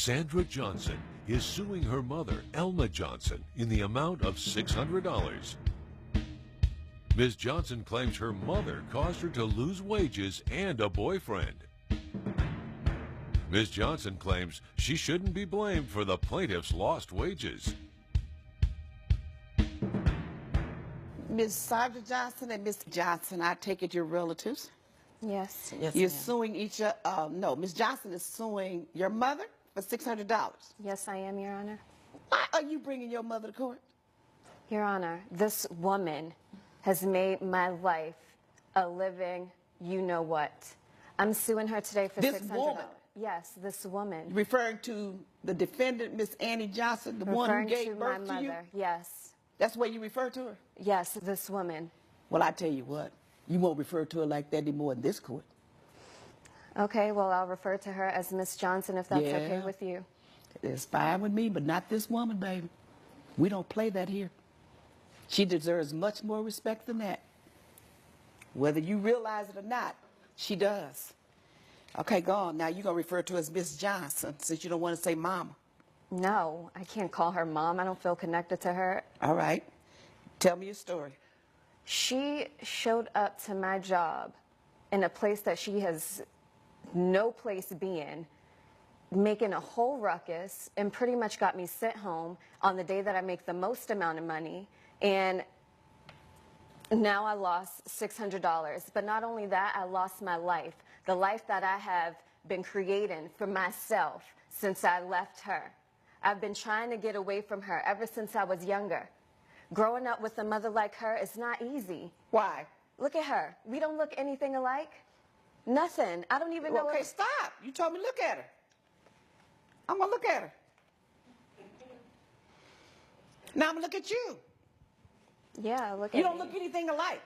Sandra Johnson is suing her mother, Elma Johnson, in the amount of $600. Ms. Johnson claims her mother caused her to lose wages and a boyfriend. Ms. Johnson claims she shouldn't be blamed for the plaintiff's lost wages. Ms. Sandra Johnson and Ms. Johnson, I take it you're relatives? Yes. You're suing each other. No, Ms. Johnson is suing your mother for $600. Yes, I am, Your Honor. Why are you bringing your mother to court? Your Honor, this woman has made my life a living you-know-what. I'm suing her today for $600. This woman? Yes, this woman. Referring to the defendant, Miss Annie Johnson, the one who gave birth to you? Yes. That's the way you refer to her? Yes, this woman. Well, I tell you what, you won't refer to her like that anymore in this court. Okay, well, I'll refer to her as Miss Johnson if that's okay with you. It's fine with me, but not this woman, baby. We don't play that here. She deserves much more respect than that. Whether you realize it or not, she does. Okay, go on. Now you're going to refer to her as Miss Johnson since you don't want to say mama. No, I can't call her mom. I don't feel connected to her. All right. Tell me your story. She showed up to my job in a place that she has no place being, making a whole ruckus, and pretty much got me sent home on the day that I make the most amount of money. And now I lost $600. But not only that, I lost my life, the life that I have been creating for myself since I left her. I've been trying to get away from her ever since I was younger. Growing up with a mother like her is not easy. Why? Look at her. We don't look anything alike. Nothing. I don't even know. Okay, stop. You told me look at her. I'm going to look at her. Now I'm going to look at you. Yeah, look at You don't me. look anything alike.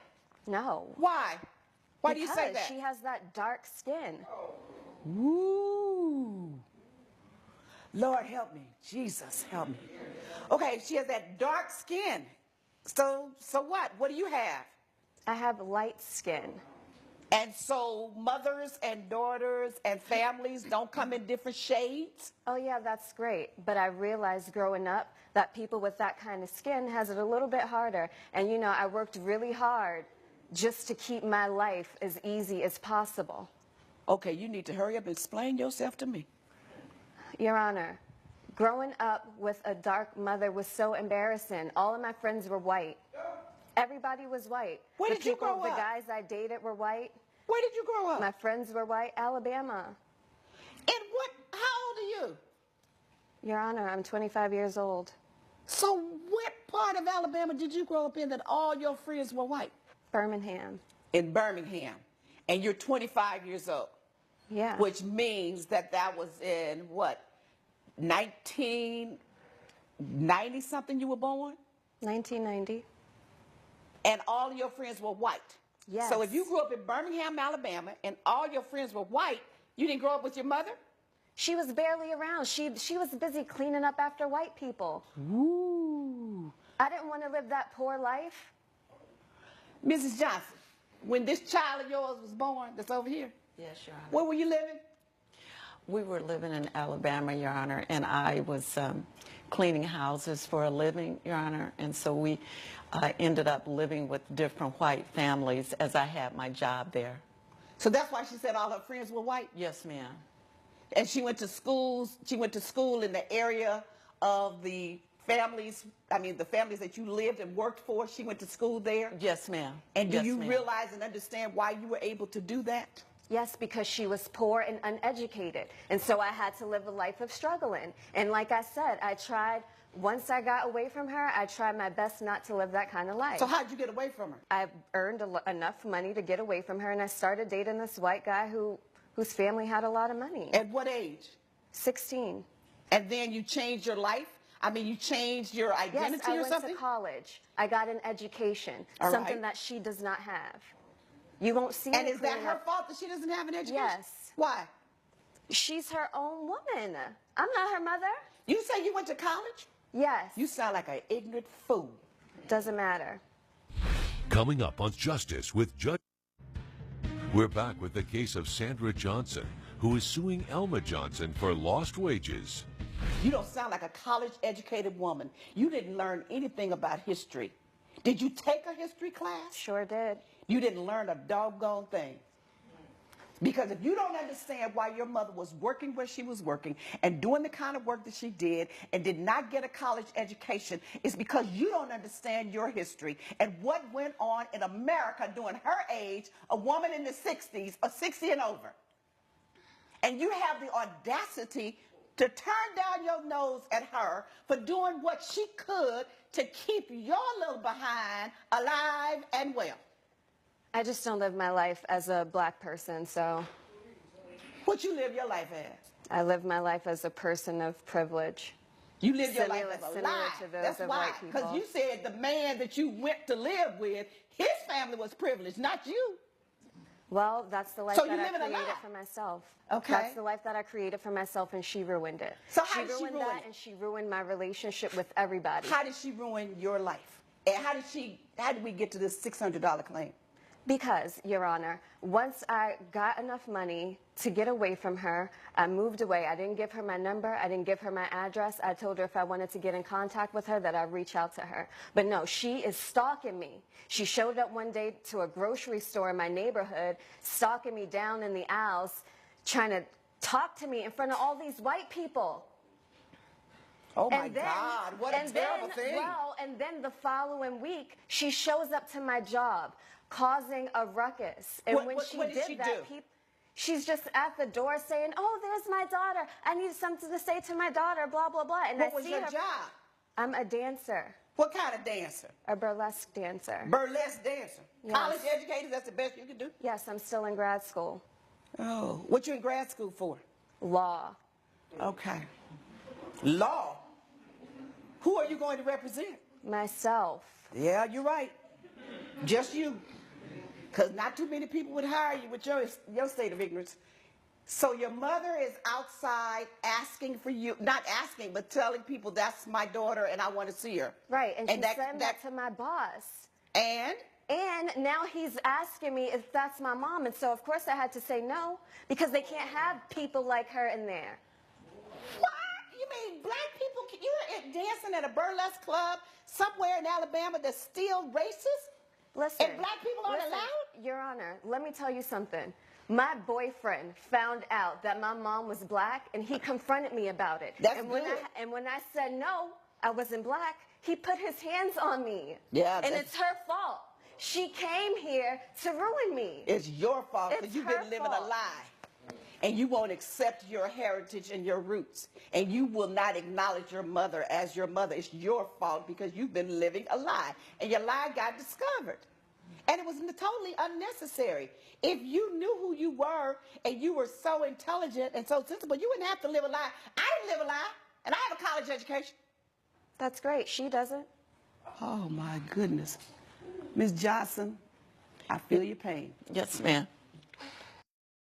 No. Why? Why do you say that? Because she has that dark skin. Ooh. Lord help me. Jesus help me. Okay, she has that dark skin. So what? What do you have? I have light skin. And so mothers and daughters and families don't come in different shades? Oh yeah, that's great. But I realized growing up that people with that kind of skin has it a little bit harder. And you know, I worked really hard just to keep my life as easy as possible. Okay, you need to hurry up and explain yourself to me. Your Honor, growing up with a dark mother was so embarrassing. All of my friends were white. Everybody was white. Where did you grow up? The guys I dated were white. Where did you grow up? My friends were white. Alabama. And how old are you? Your Honor, I'm 25 years old. So what part of Alabama did you grow up in that all your friends were white? Birmingham. In Birmingham. And you're 25 years old. Yeah. Which means that was in what? 1990 something you were born? 1990. And all of your friends were white. Yes. So if you grew up in Birmingham, Alabama, and all your friends were white, you didn't grow up with your mother? She was barely around. She was busy cleaning up after white people. Ooh. I didn't want to live that poor life. Mrs. Johnson, when this child of yours was born, that's over here, Yes, Your Honor. where were you living? We were living in Alabama, Your Honor, and I was cleaning houses for a living, Your Honor, and so we ended up living with different white families as I had my job there. So that's why she said all her friends were white? Yes, ma'am. And she went to school in the area of the families, the families that you lived and worked for, she went to school there? Yes, ma'am. And do Yes, you ma'am. realize and understand why you were able to do that? Yes, because she was poor and uneducated. And so I had to live a life of struggling. And like I said, once I got away from her, I tried my best not to live that kind of life. So how'd you get away from her? I earned enough money to get away from her, and I started dating this white guy whose family had a lot of money. At what age? 16. And then you changed your life? You changed your identity yes, I or went something? to college. I got an education, All something right. that she does not have. You won't see And me is that cleaning her up. fault that she doesn't have an education? Yes. Why? She's her own woman. I'm not her mother. You say you went to college? Yes. You sound like an ignorant fool. Doesn't matter. Coming up on Justice with Judge. We're back with the case of Sandra Johnson, who is suing Elma Johnson for lost wages. You don't sound like a college-educated woman. You didn't learn anything about history. Did you take a history class? Sure did. You didn't learn a doggone thing. Because if you don't understand why your mother was working where she was working and doing the kind of work that she did and did not get a college education, it's because you don't understand your history and what went on in America during her age, a woman in the 60s or 60 and over. And you have the audacity to turn down your nose at her for doing what she could to keep your little behind alive and well. I just don't live my life as a black person, so What you live your life as? I live my life as a person of privilege. You live your life as a Similar lie. to those That's of why. white Because people. you said the man that you went to live with, his family was privileged, not you. Well, that's the life So that you I live in a created lie. for myself. Okay. That's the life that I created for myself, and she ruined it. So how did she ruined ruin that, it? and she ruined my relationship with everybody. How did she ruin your life? And how did we get to this $600 claim? Because, Your Honor, once I got enough money to get away from her, I moved away. I didn't give her my number. I didn't give her my address. I told her if I wanted to get in contact with her that I'd reach out to her. But no, she is stalking me. She showed up one day to a grocery store in my neighborhood, stalking me down in the aisles, trying to talk to me in front of all these white people. Oh my God, what a terrible thing. Well, and then the following week, she shows up to my job, causing a ruckus. And when What she did did she that, do? she's just at the door saying, "Oh, there's my daughter. I need something to say to my daughter." Blah blah blah. And What I was see your her. job? I'm a dancer, What kind of dancer? a burlesque dancer. Burlesque dancer. Yes. College educated, that's the best you can do? Yes, I'm still in grad school. Oh, what you in grad school for? Law. Okay. Law. Who are you going to represent? Myself. Yeah, you're right. Just you. Because not too many people would hire you with your state of ignorance. So your mother is outside asking for you, not asking, but telling people that's my daughter and I want to see her. Right, and she sent that to my boss. And? And now he's asking me if that's my mom. And so, of course, I had to say no, because they can't have people like her in there. What? You mean black people, you're dancing at a burlesque club somewhere in Alabama that's still racist? Listen. And black people aren't allowed? Your Honor, let me tell you something. My boyfriend found out that my mom was black, and he confronted me about it. That's and good. when I said no, I wasn't black, he put his hands on me. Yeah, and it's her fault. She came here to ruin me. It's your fault because It's you've her been living a fault. lie. And you won't accept your heritage and your roots. And you will not acknowledge your mother as your mother. It's your fault because you've been living a lie. And your lie got discovered. And it was totally unnecessary. If you knew who you were and you were so intelligent and so sensible, you wouldn't have to live a lie. I didn't live a lie, and I have a college education. That's great. She doesn't. Oh, my goodness. Ms. Johnson, I feel your pain. Yes, ma'am.